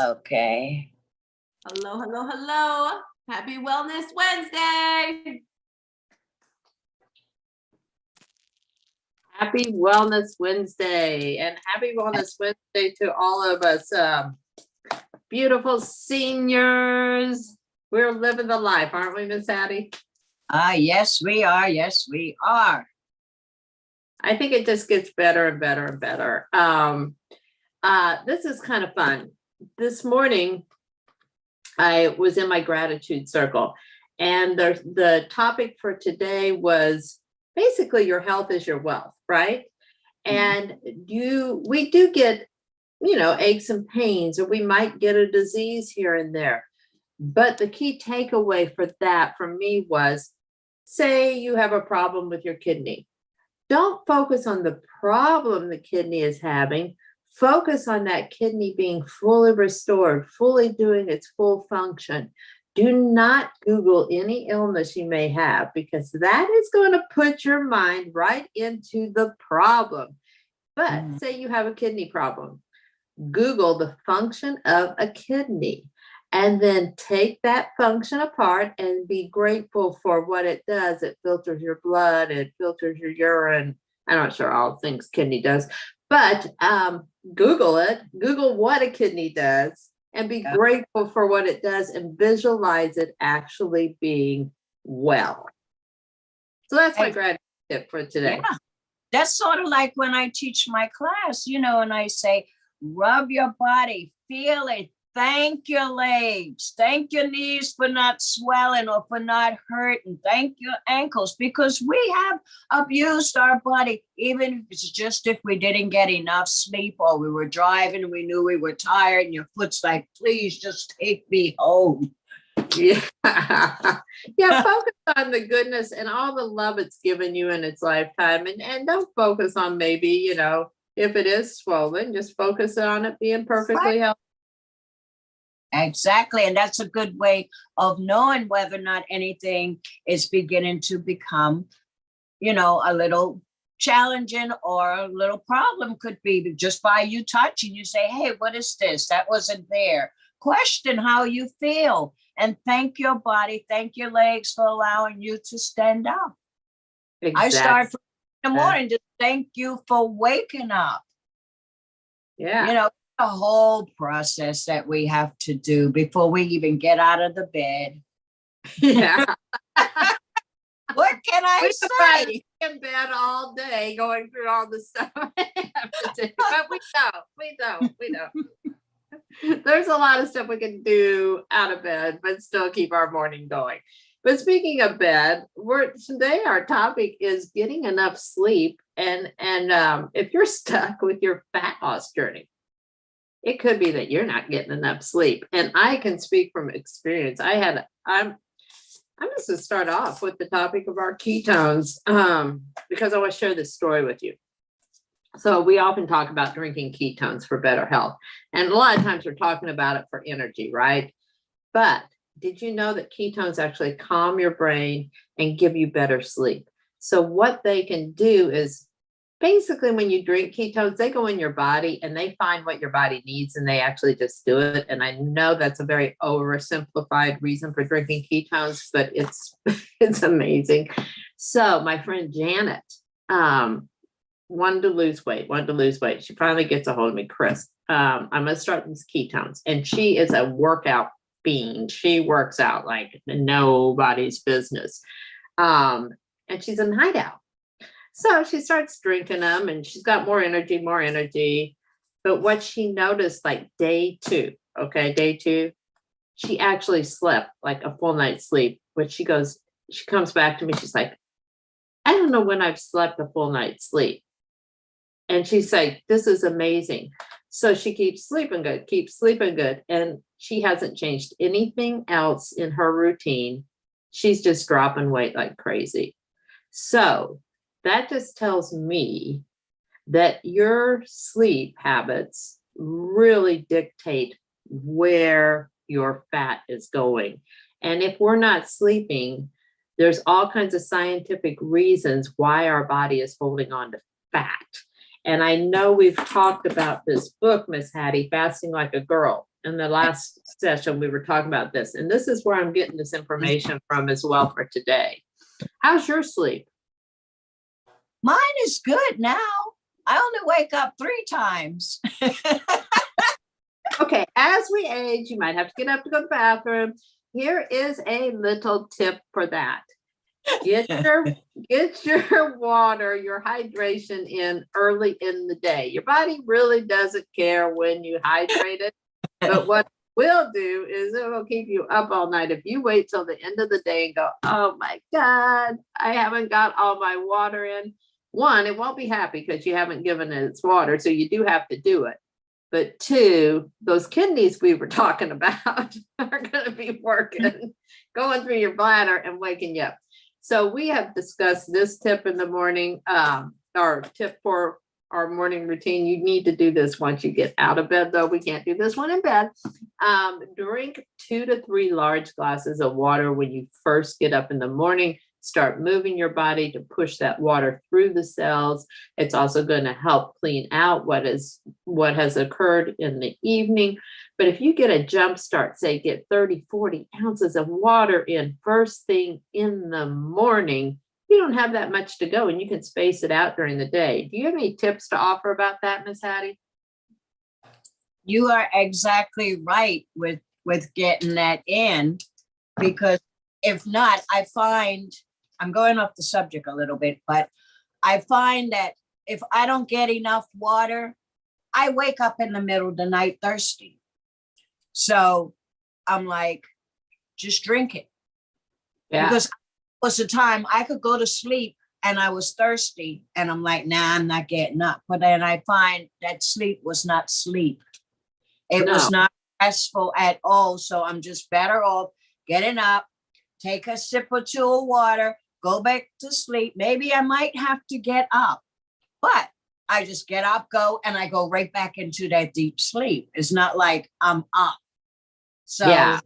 Okay. Hello, hello, hello. Happy Wellness Wednesday. Happy Wellness Wednesday, and happy Wellness Wednesday to all of us. Beautiful seniors. We're living the life, aren't we, Miss Hatty? Yes, we are. Yes, we are. I think it just gets better and better and better. This is kind of fun. This morning, I was in my gratitude circle, and the topic for today was basically your health is your wealth, right? And we do get, aches and pains, or we might get a disease here and there. But the key takeaway for that for me was, say you have a problem with your kidney. Don't focus on the problem the kidney is having. Focus on that kidney being fully restored, fully doing its full function. Do not Google any illness you may have, because that is going to put your mind right into the problem. But say you have a kidney problem. Google the function of a kidney, and then take that function apart and be grateful for what it does. It filters your blood, it filters your urine. I'm not sure all things kidney does, but Google it. Google what a kidney does and be grateful for what it does, and visualize it actually being well. So that's my gratitude tip for today. Yeah. That's sort of like when I teach my class, and I say, rub your body, feel it, thank your legs, thank your knees for not swelling or for not hurting, thank your ankles, because we have abused our body, even if it's just if we didn't get enough sleep, or we were driving and we knew we were tired and your foot's like, please just take me home. Yeah. Focus on the goodness and all the love it's given you in its lifetime, and don't focus on maybe, if it is swollen, just focus on it being perfectly healthy. Exactly. And that's a good way of knowing whether or not anything is beginning to become, a little challenging, or a little problem could be just by you touching. You say, hey, what is this? That wasn't there. Question how you feel, and thank your body, thank your legs for allowing you to stand up. Exactly. I start in the morning, just thank you for waking up. Yeah. The whole process that we have to do before we even get out of the bed. Yeah. What can I say? In bed all day going through all the stuff I have to do. But we don't. There's a lot of stuff we can do out of bed, but still keep our morning going. But speaking of bed, today our topic is getting enough sleep. And if you're stuck with your fat loss journey, it could be that you're not getting enough sleep. And I can speak from experience. I'm just going to start off with the topic of our ketones, because I want to share this story with you. So we often talk about drinking ketones for better health. And a lot of times we're talking about it for energy, right? But did you know that ketones actually calm your brain and give you better sleep? So what they can do is, basically when you drink ketones, they go in your body and they find what your body needs, and they actually just do it. And I know that's a very oversimplified reason for drinking ketones, but it's amazing. So my friend Janet, wanted to lose weight. She finally gets a hold of me, Chris. I'm going to start these ketones. And she is a workout fiend. She works out like nobody's business. And she's a night owl. So she starts drinking them, and she's got more energy. But what she noticed, like day two, she actually slept like a full night's sleep. But she comes back to me. She's like, I don't know when I've slept a full night's sleep. And she's like, this is amazing. So she keeps sleeping good. And she hasn't changed anything else in her routine. She's just dropping weight like crazy. So that just tells me that your sleep habits really dictate where your fat is going. And if we're not sleeping, there's all kinds of scientific reasons why our body is holding on to fat. And I know we've talked about this book, Miss Hatty, Fasting Like a Girl. in the last session, we were talking about this, and this is where I'm getting this information from as well for today. How's your sleep? Mine is good now. I only wake up 3 times. Okay, as we age, you might have to get up to go to the bathroom. Here is a little tip for that. Get your water, your hydration in early in the day. Your body really doesn't care when you hydrate it, but what it will do is it will keep you up all night. If you wait till the end of the day and go, oh my God, I haven't got all my water in. One, it won't be happy because you haven't given it its water, so you do have to do it. But 2, those kidneys we were talking about are going to be working, going through your bladder and waking you up. So we have discussed this tip in the morning, our tip for our morning routine. You need to do this once you get out of bed, though. We can't do this one in bed. Drink 2 to 3 large glasses of water when you first get up in the morning. Start moving your body to push that water through the cells. It's also going to help clean out what has occurred in the evening. But if you get a jump start, say get 30, 40 ounces of water in first thing in the morning, you don't have that much to go and you can space it out during the day. Do you have any tips to offer about that, Miss Hattie? You are exactly right with getting that in, because if not, I find, I'm going off the subject a little bit, but I find that if I don't get enough water, I wake up in the middle of the night thirsty. So I'm like, just drink it. Yeah. Because was a time I could go to sleep and I was thirsty and I'm like, nah, I'm not getting up. But then I find that sleep was not sleep. It was not restful at all. So I'm just better off getting up, take a sip or 2 of water, go back to sleep. Maybe I might have to get up, but I just get up, go, and I go right back into that deep sleep. It's not like I'm up. So yeah.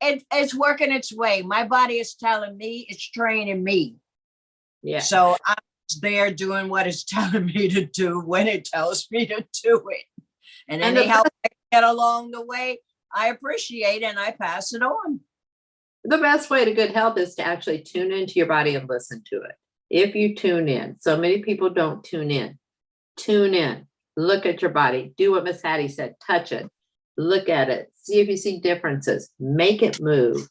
It's working its way. My body is telling me, it's training me. Yeah. So I'm there doing what it's telling me to do when it tells me to do it. And any help I get along the way, I appreciate and I pass it on. The best way to good health is to actually tune into your body and listen to it. If you tune in, so many people don't tune in. Tune in, look at your body, do what Miss Hattie said, touch it, look at it, see if you see differences, make it move.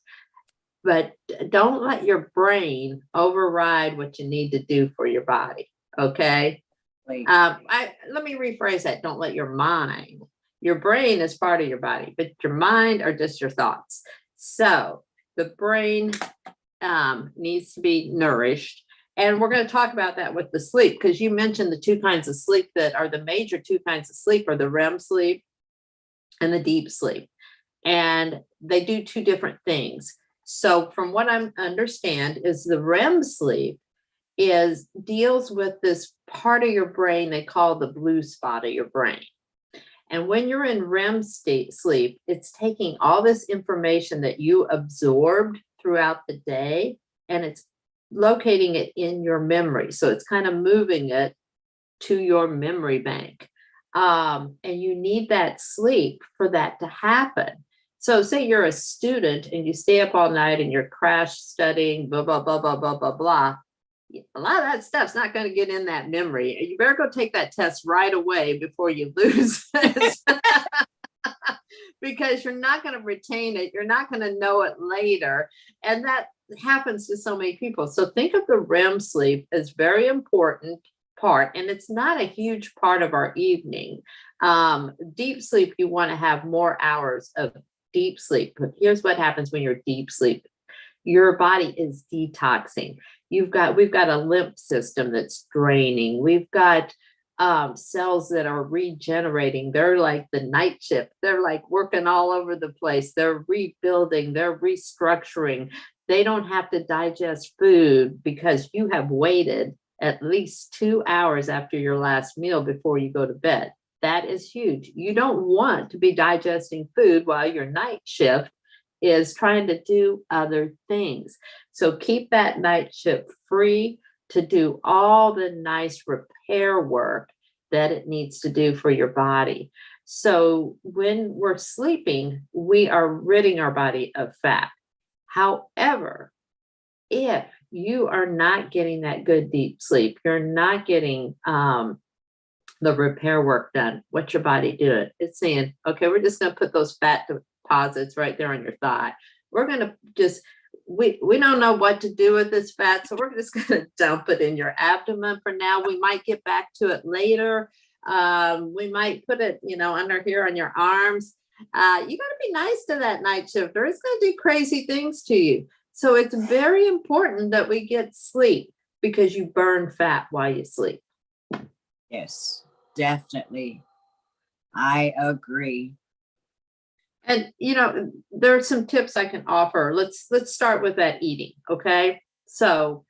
But don't let your brain override what you need to do for your body. Okay. Let me rephrase that. Don't let your mind. Your brain is part of your body, but your mind are just your thoughts. So the brain needs to be nourished. And we're going to talk about that with the sleep, because you mentioned the 2 kinds of sleep that are the major 2 kinds of sleep are the REM sleep and the deep sleep. And they do 2 different things. So from what I understand is the REM sleep deals with this part of your brain they call the blue spot of your brain. And when you're in REM sleep, it's taking all this information that you absorbed throughout the day and it's locating it in your memory. So it's kind of moving it to your memory bank. And you need that sleep for that to happen. So say you're a student and you stay up all night and you're crash studying, blah, blah, blah, blah, blah, blah, blah. A lot of that stuff's not going to get in that memory. You better go take that test right away before you lose it. Because you're not going to retain it. You're not going to know it later. And that happens to so many people. So think of the REM sleep as very important part. And it's not a huge part of our evening. Deep sleep, you want to have more hours of deep sleep. But here's what happens when you're deep sleep. Your body is detoxing. We've got a lymph system that's draining. We've got cells that are regenerating. They're like the night shift. They're like working all over the place. They're rebuilding. They're restructuring. They don't have to digest food because you have waited at least 2 hours after your last meal before you go to bed. That is huge. You don't want to be digesting food while your night shift is trying to do other things. So keep that night shift free to do all the nice repair work that it needs to do for your body. So when we're sleeping, we are ridding our body of fat. However, if you are not getting that good deep sleep, you're not getting the repair work done, what's your body doing? It's saying, okay, we're just going to put those fat deposits right there on your thigh. We're going to just, we don't know what to do with this fat, so we're just going to dump it in your abdomen for now. We might get back to it later. We might put it, under here on your arms. You got to be nice to that night shifter. It's going to do crazy things to you. So it's very important that we get sleep because you burn fat while you sleep. Yes, definitely. I agree. And there are some tips I can offer. Let's start with that eating. Okay. So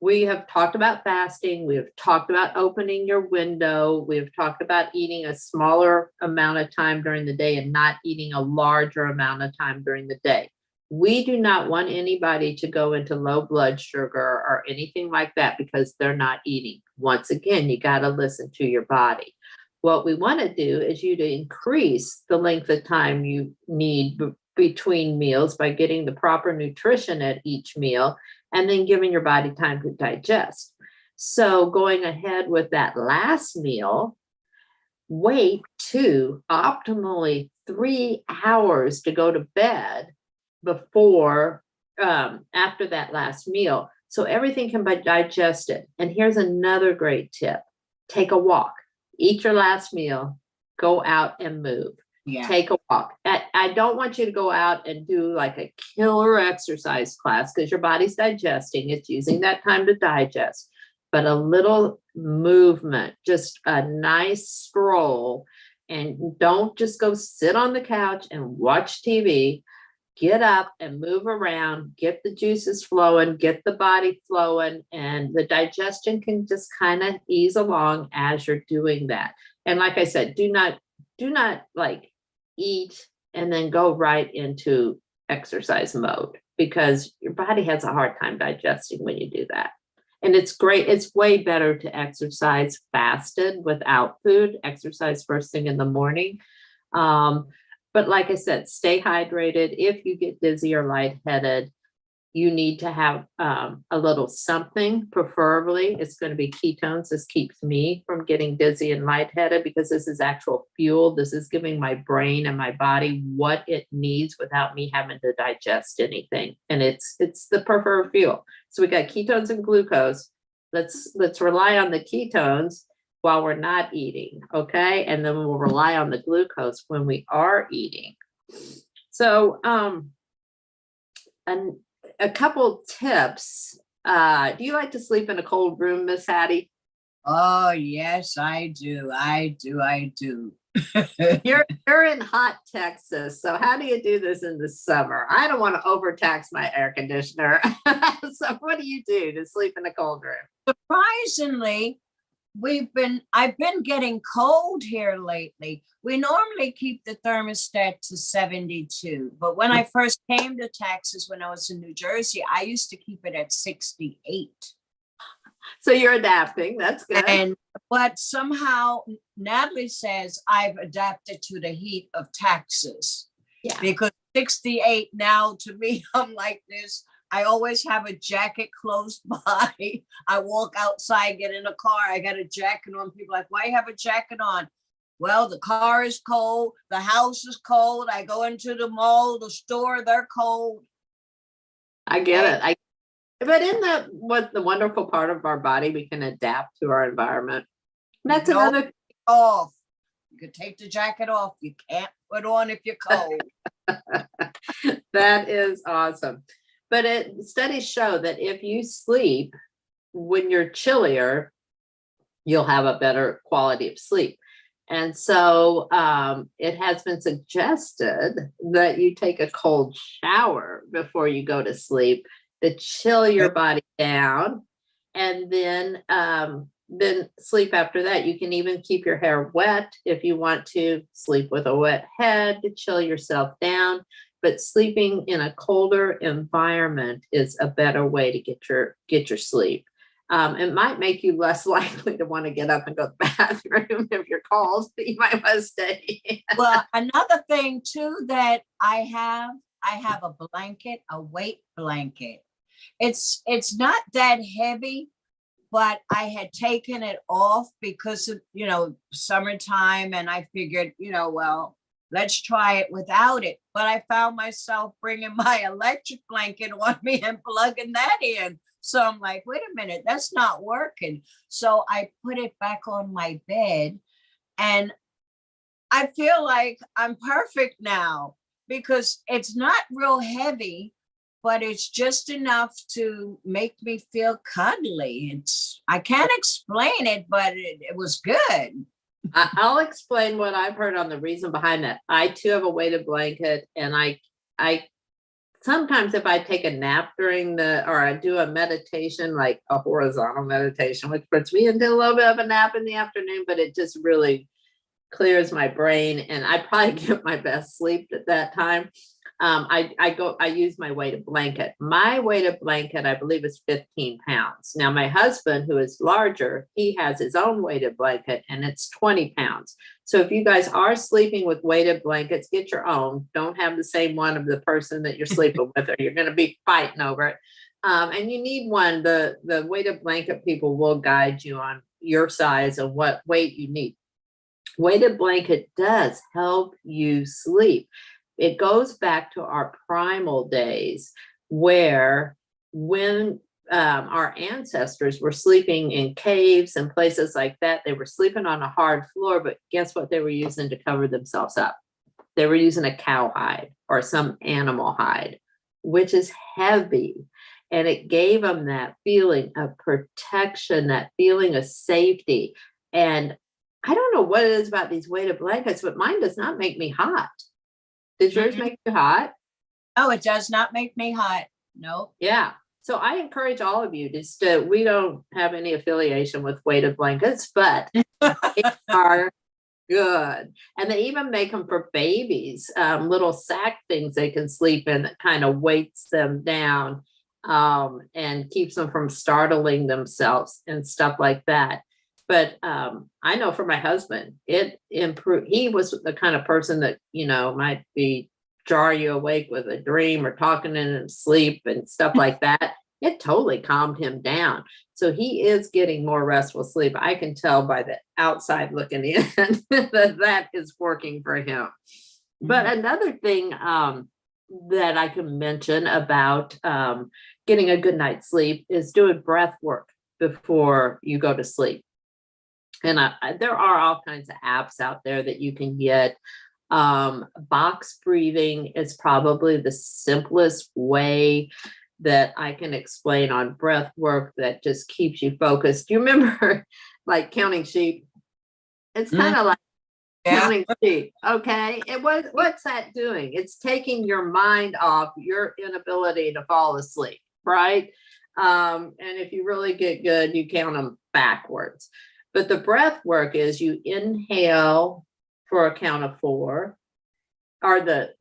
we have talked about fasting. We have talked about opening your window. We've talked about eating a smaller amount of time during the day and not eating a larger amount of time during the day. We do not want anybody to go into low blood sugar or anything like that because they're not eating. Once again, you got to listen to your body. What we want to do is you to increase the length of time you need between meals by getting the proper nutrition at each meal and then giving your body time to digest. So going ahead with that last meal, wait to optimally 3 hours to go to bed before, after that last meal. So everything can be digested. And here's another great tip. Take a walk. Eat your last meal. Go out and move. Yeah. Take a walk. I don't want you to go out and do like a killer exercise class because your body's digesting. It's using that time to digest. But a little movement, just a nice stroll. And don't just go sit on the couch and watch TV. Get up and move around, get the juices flowing, get the body flowing, and the digestion can just kind of ease along as you're doing that. And like I said, do not like eat and then go right into exercise mode because your body has a hard time digesting when you do that. And it's great. It's way better to exercise fasted without food, exercise first thing in the morning. But like I said, stay hydrated. If you get dizzy or lightheaded, you need to have a little something, preferably. It's going to be ketones. This keeps me from getting dizzy and lightheaded because this is actual fuel. This is giving my brain and my body what it needs without me having to digest anything. And it's the preferred fuel. So we got ketones and glucose. Let's rely on the ketones while we're not eating, okay? And then we'll rely on the glucose when we are eating. So, and a couple tips. Do you like to sleep in a cold room, Miss Hatty? Oh, yes, I do. I do. You're in hot Texas. So how do you do this in the summer? I don't want to overtax my air conditioner. So what do you do to sleep in a cold room? Surprisingly, I've been getting cold here lately. We normally keep the thermostat to 72, but when I first came to Texas, when I was in New Jersey, I used to keep it at 68. So you're adapting. That's good. But somehow Natalie says I've adapted to the heat of Texas. Yeah. Because 68 now to me, I'm like this. I always have a jacket close by. I walk outside, get in a car. I got a jacket on. People are like, why you have a jacket on? Well, the car is cold. The house is cold. I go into the mall, the store, they're cold. I get it. But isn't that what the wonderful part of our body? We can adapt to our environment. And that's another off. You can take the jacket off. You can't put on if you're cold. That is awesome. But studies show that if you sleep when you're chillier, you'll have a better quality of sleep. And so it has been suggested that you take a cold shower before you go to sleep to chill your body down, and then sleep after that. You can even keep your hair wet if you want to. Sleep with a wet head to chill yourself down. But sleeping in a colder environment is a better way to get your sleep. It might make you less likely to want to get up and go to the bathroom if you're cold. You might want to stay. Well, another thing too that I have a blanket, a weight blanket. It's not that heavy, but I had taken it off because of, summertime, and I figured, well, let's try it without it. But I found myself bringing my electric blanket on me and plugging that in. So I'm like, wait a minute, that's not working. So I put it back on my bed, and I feel like I'm perfect now because it's not real heavy, but it's just enough to make me feel cuddly. I can't explain it, but it was good. I'll explain what I've heard on the reason behind that. I too have a weighted blanket, and I sometimes if I take a nap or I do a meditation, like a horizontal meditation, which puts me into a little bit of a nap in the afternoon, but it just really clears my brain, and I probably get my best sleep at that time. I use my weighted blanket. My weighted blanket, I believe, is 15 pounds. Now, my husband, who is larger, he has his own weighted blanket, and it's 20 pounds. So if you guys are sleeping with weighted blankets, get your own. Don't have the same one of the person that you're sleeping with, or you're going to be fighting over it. And you need one. The weighted blanket people will guide you on your size and what weight you need. Weighted blanket does help you sleep. It goes back to our primal days where when our ancestors were sleeping in caves and places like that, they were sleeping on a hard floor, but guess what they were using to cover themselves up? They were using a cow hide or some animal hide, which is heavy. And it gave them that feeling of protection, that feeling of safety. And I don't know what it is about these weighted blankets, but mine does not make me hot. Did yours make you hot? No, it does not make me hot. No. Yeah. So I encourage all of you we don't have any affiliation with weighted blankets, but they are good. And they even make them for babies, little sack things they can sleep in that kind of weights them down and keeps them from startling themselves and stuff like that. But I know for my husband, it improved. He was the kind of person that, might jar you awake with a dream or talking in his sleep and stuff like that. It totally calmed him down. So he is getting more restful sleep. I can tell by the outside looking in that is working for him. But another thing that I can mention about getting a good night's sleep is doing breath work before you go to sleep. And there are all kinds of apps out there that you can get. Box breathing is probably the simplest way that I can explain on breath work that just keeps you focused. Do you remember like counting sheep? It's kind of like counting sheep. Okay. What's that doing? It's taking your mind off your inability to fall asleep, right? And if you really get good, you count them backwards. But the breath work is you inhale for a count of 4, or the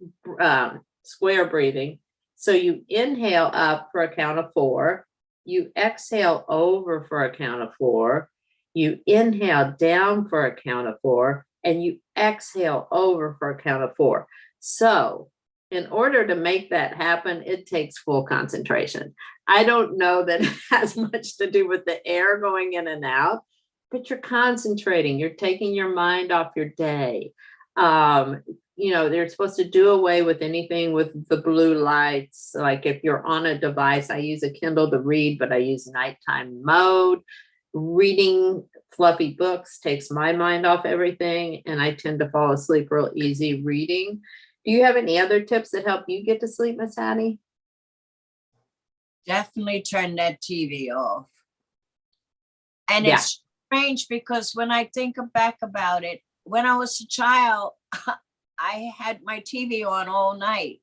square breathing. So you inhale up for a count of 4, you exhale over for a count of 4, you inhale down for a count of 4, and you exhale over for a count of 4. So in order to make that happen, it takes full concentration. I don't know that it has much to do with the air going in and out, but you're concentrating, you're taking your mind off your day. They're supposed to do away with anything with the blue lights. Like if you're on a device, I use a Kindle to read, but I use nighttime mode. Reading fluffy books takes my mind off everything, and I tend to fall asleep real easy reading. Do you have any other tips that help you get to sleep, Miss Hattie? Definitely turn that TV off. And it's strange because when I think back about it, when I was a child, I had my TV on all night.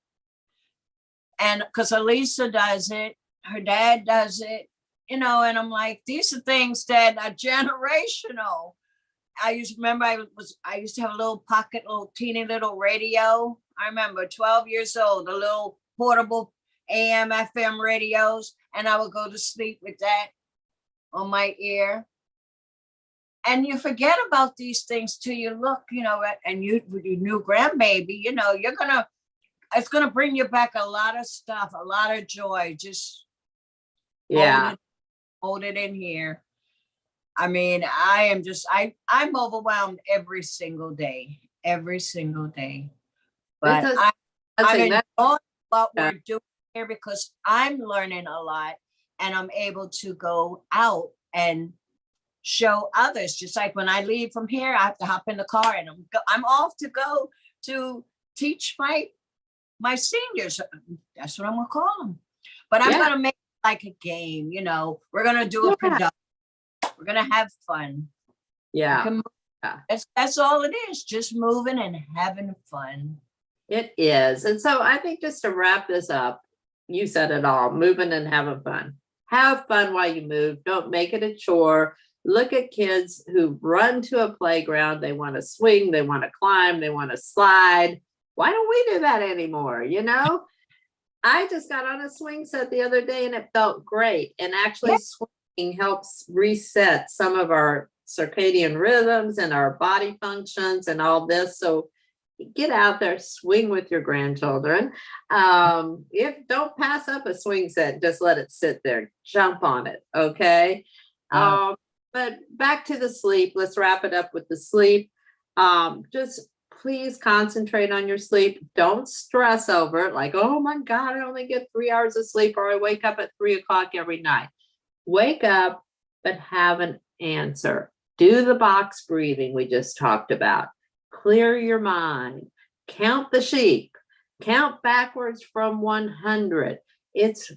And because Elisa does it, her dad does it, and I'm like, these are things that are generational. I used to remember I used to have a little pocket, little teeny little radio. I remember 12 years old, a little portable AM, FM radios, and I would go to sleep with that. on my ear. And you forget about these things till you look, and you with your new grandbaby, it's gonna bring you back a lot of stuff, a lot of joy. Just Yeah. hold it in here. I mean, I'm overwhelmed every single day, But It's a I'm blessing. enjoying what Yeah. we're doing here because I'm learning a lot, and I'm able to go out and show others. Just like when I leave from here, I have to hop in the car and I'm off to go to teach my seniors. That's what I'm gonna call them. But I'm Yeah. gonna make it like a game. We're gonna do a Yeah. production. We're gonna have fun. Yeah. That's all it is. Just moving and having fun. It is. And so I think just to wrap this up, you said it all, moving and having fun. Have fun while you move. Don't make it a chore. Look at kids who run to a playground. They want to swing, they want to climb, they want to slide. Why don't we do that anymore? I just got on a swing set the other day and it felt great. And actually, swinging helps reset some of our circadian rhythms and our body functions and all this. So get out there, swing with your grandchildren. If don't pass up a swing set, just let it sit there, jump on it. Okay. But back to the sleep. Let's wrap it up with the sleep. Just please concentrate on your sleep. Don't stress over it. Like, oh my God, I only get 3 hours of sleep, or I wake up at 3 o'clock every night. Wake up, but have an answer. Do the box breathing we just talked about. Clear your mind. Count the sheep. Count backwards from 100. It's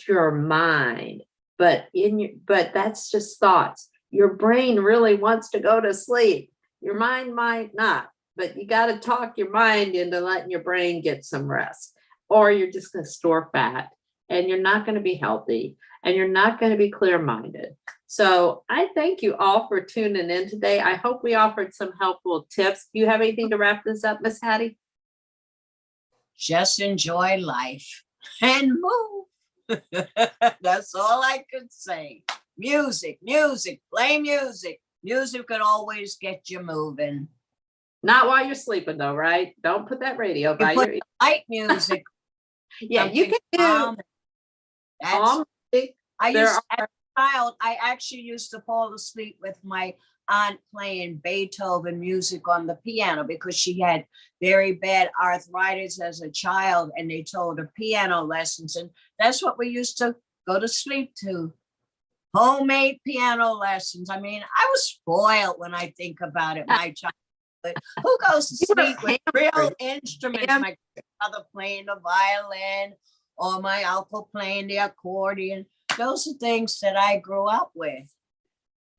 your mind. But that's just thoughts. Your brain really wants to go to sleep. Your mind might not, but you got to talk your mind into letting your brain get some rest, or you're just going to store fat and you're not going to be healthy and you're not going to be clear-minded. So I thank you all for tuning in today. I hope we offered some helpful tips. Do you have anything to wrap this up, Miss Hattie? Just enjoy life and move. That's all I could say. Music, play music. Music could always get you moving. Not while you're sleeping though, right? Don't put that radio by your ear. Light music. Yeah, you can do calm. music. As a child, I actually used to fall asleep with my aunt playing Beethoven music on the piano because she had very bad arthritis as a child, and they told her piano lessons, and that's what we used to go to sleep to. Homemade piano lessons. I mean, I was spoiled when I think about it. My childhood. Who goes to sleep with real instruments? My grandmother playing the violin, or my uncle playing the accordion. Those are things that I grew up with.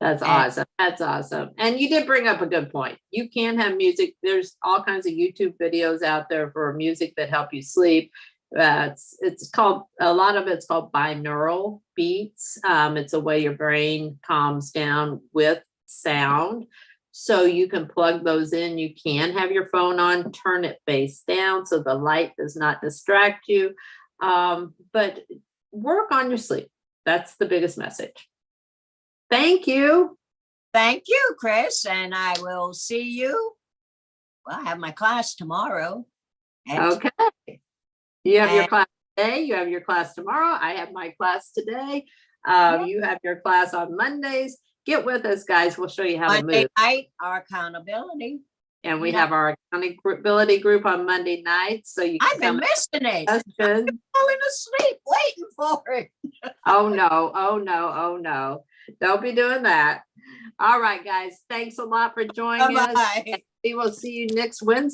That's awesome. That's awesome. And you did bring up a good point. You can have music. There's all kinds of YouTube videos out there for music that help you sleep. It's called, a lot of it's called binaural beats. It's a way your brain calms down with sound. So you can plug those in. You can have your phone on, turn it face down so the light does not distract you. But work on your sleep. That's the biggest message. Thank you. Thank you, Chris. And I will see you. Well, I have my class tomorrow. Okay. You have your class today. You have your class tomorrow. I have my class today. You have your class on Mondays. Get with us, guys. We'll show you how to move. Night, our accountability. And we have our accountability group on Monday nights. So you can I've been missing it. I'm falling asleep waiting for it. Oh no, oh no, oh no. Don't be doing that. All right, guys. Thanks a lot for joining us. We will see you next Wednesday.